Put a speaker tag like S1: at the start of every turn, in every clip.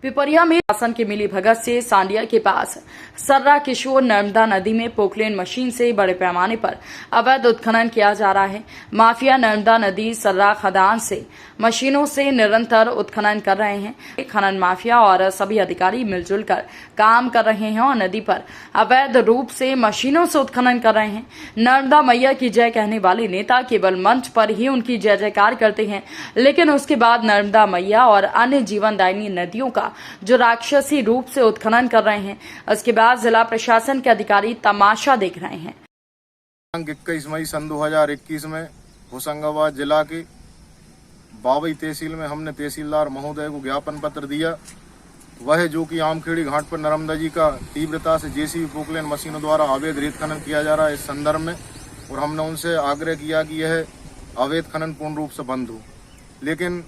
S1: पिपरिया में शासन की मिली भगत से सांडिया के पास सर्रा किशोर नर्मदा नदी में पोकलेन मशीन से बड़े पैमाने पर अवैध उत्खनन किया जा रहा है। माफिया नर्मदा नदी सर्रा खदान से मशीनों से निरंतर उत्खनन कर रहे हैं। खनन माफिया और सभी अधिकारी मिलजुल कर काम कर रहे हैं और नदी पर अवैध रूप से मशीनों से उत्खनन कर रहे हैं। नर्मदा मैया की जय कहने वाले नेता केवल मंच पर ही उनकी जय जयकार करते हैं, लेकिन उसके बाद नर्मदा मैया और अन्य जीवनदायिनी नदियों का जो राक्षसी रूप से उत्खनन कर रहे हैं, उसके बाद जिला प्रशासन के अधिकारी तमाशा देख रहे हैं।
S2: 21 मई सन 2021 में होशंगाबाद जिला के बाबई तहसील में हमने तहसीलदार महोदय को ज्ञापन पत्र दिया। वह जो कि आमखेड़ी घाट पर नर्मदा जी का तीव्रता से जेसीबी पोकलेन मशीनों द्वारा अवैध रेत खनन किया जा रहा है, इस संदर्भ में, और हमने उनसे आग्रह किया कि यह अवैध खनन पूर्ण रूप से बंद हो। लेकिन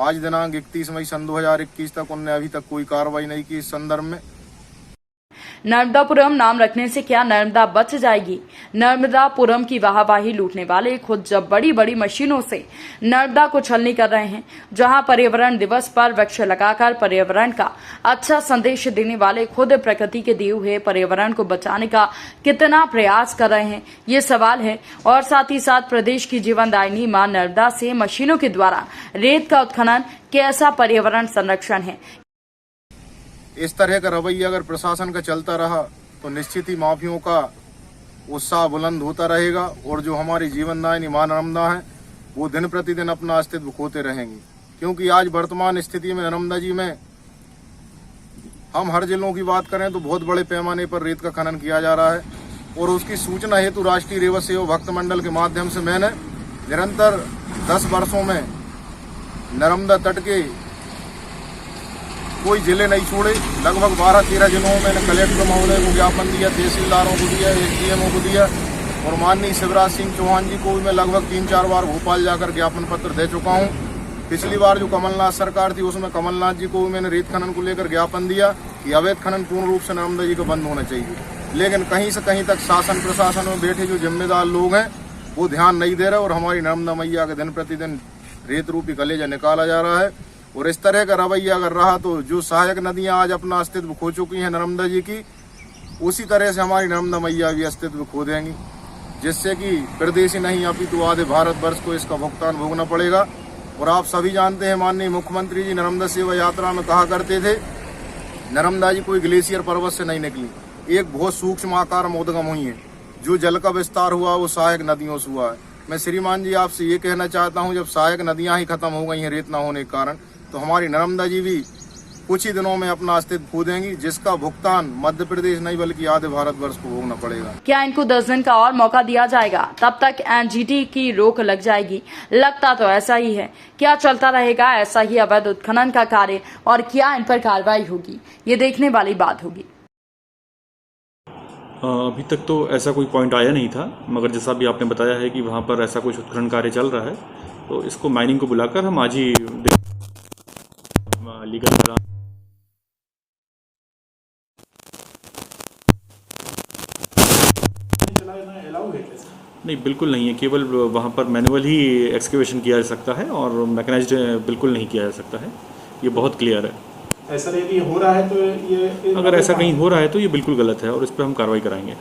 S2: आज दिनांक 31 मई सन 2021 तक उन्होंने अभी तक कोई कार्रवाई नहीं की। इस संदर्भ में
S1: नर्मदापुरम नाम रखने से क्या नर्मदा बच जाएगी? नर्मदापुरम की वाहवाही लूटने वाले खुद जब बड़ी बड़ी मशीनों से नर्मदा को छलनी कर रहे हैं, जहां पर्यावरण दिवस पर वृक्ष लगाकर पर्यावरण का अच्छा संदेश देने वाले खुद प्रकृति के दिए हुए पर्यावरण को बचाने का कितना प्रयास कर रहे हैं, ये सवाल है। और साथ ही साथ प्रदेश की जीवनदायिनी मां नर्मदा से मशीनों के द्वारा रेत का उत्खनन कैसा पर्यावरण संरक्षण है?
S2: इस तरह का रवैया अगर प्रशासन का चलता रहा तो निश्चित ही माफियों का उत्साह बुलंद होता रहेगा और जो हमारी जीवनदायिनी मां नर्मदा है वो दिन प्रतिदिन अपना अस्तित्व खोते रहेंगी। क्योंकि आज वर्तमान स्थिति में नर्मदा जी में हम हर जिलों की बात करें तो बहुत बड़े पैमाने पर रेत का खनन किया जा रहा है, और उसकी सूचना हेतु राष्ट्रीय रेवत सेवा भक्त मंडल के माध्यम से मैंने निरंतर 10 वर्षों में नर्मदा तट के कोई जिले नहीं छोड़े। लगभग 12-13 जिलों में मैंने कलेक्टर महोदय को ज्ञापन दिया, तहसीलदारों को दिया, एसडीएमओ को दिया, और माननीय शिवराज सिंह चौहान जी को भी मैं लगभग 3-4 बार भोपाल जाकर ज्ञापन पत्र दे चुका हूं। पिछली बार जो कमलनाथ सरकार थी उसमें कमलनाथ जी को भी मैंने रेत खनन को लेकर ज्ञापन दिया कि अवैध खनन पूर्ण रूप से नर्मदा जी को बंद होना चाहिए। लेकिन कहीं से कहीं तक शासन प्रशासन में बैठे जो जिम्मेदार लोग हैं वो ध्यान नहीं दे रहे, और हमारी नर्मदा मैया का दिन प्रतिदिन रेत रूपी कलेजा निकाला जा रहा है। और इस तरह का रवैया अगर रहा तो जो सहायक नदियां आज अपना अस्तित्व खो चुकी हैं नर्मदा जी की, उसी तरह से हमारी नर्मदा मैया भी अस्तित्व खो देंगी, जिससे कि प्रदेश ही नहीं अपितु आधे भारतवर्ष को इसका भुगतान भोगना पड़ेगा। और आप सभी जानते हैं माननीय मुख्यमंत्री जी नर्मदा सेवा यात्रा में कहा करते थे नर्मदा जी कोई ग्लेशियर पर्वत से नहीं निकली, एक बहुत सूक्ष्म आकार में उद्गम हुई है। जो जल का विस्तार हुआ वो सहायक नदियों से हुआ है। मैं श्रीमान जी आपसे ये कहना चाहता हूँ, जब सहायक नदियां ही खत्म हो गई हैं रेत न होने के कारण, तो हमारी नर्मदा जी भी कुछ ही दिनों में अपना अस्तित्व खो देंगी, जिसका भुगतान मध्य प्रदेश नहीं बल्कि आधे भारतवर्ष को भोगना पड़ेगा।
S1: क्या इनको 10 दिन का और मौका दिया जाएगा? तब तक एनजीटी की रोक लग जाएगी? लगता तो ऐसा ही है। क्या चलता रहेगा ऐसा ही अवैध उत्खनन का कार्य, और क्या इन पर कार्रवाई होगी, ये देखने वाली बात होगी।
S3: अभी तक तो ऐसा कोई पॉइंट आया नहीं था, मगर जैसा भी आपने बताया है कि वहाँ पर ऐसा कुछ उत्खनन कार्य चल रहा है, तो इसको माइनिंग को बुलाकर हम आज ही लीगल नहीं, बिल्कुल नहीं है। केवल वहाँ पर मैनुअल ही एक्सकेवेशन किया जा सकता है और मैकेनाइज्ड बिल्कुल नहीं किया जा सकता है। ये बहुत क्लियर है।
S4: ऐसा नहीं हो रहा है तो ये
S3: अगर ऐसा कहीं हो रहा है तो ये बिल्कुल गलत है और इस पर हम कार्रवाई कराएंगे।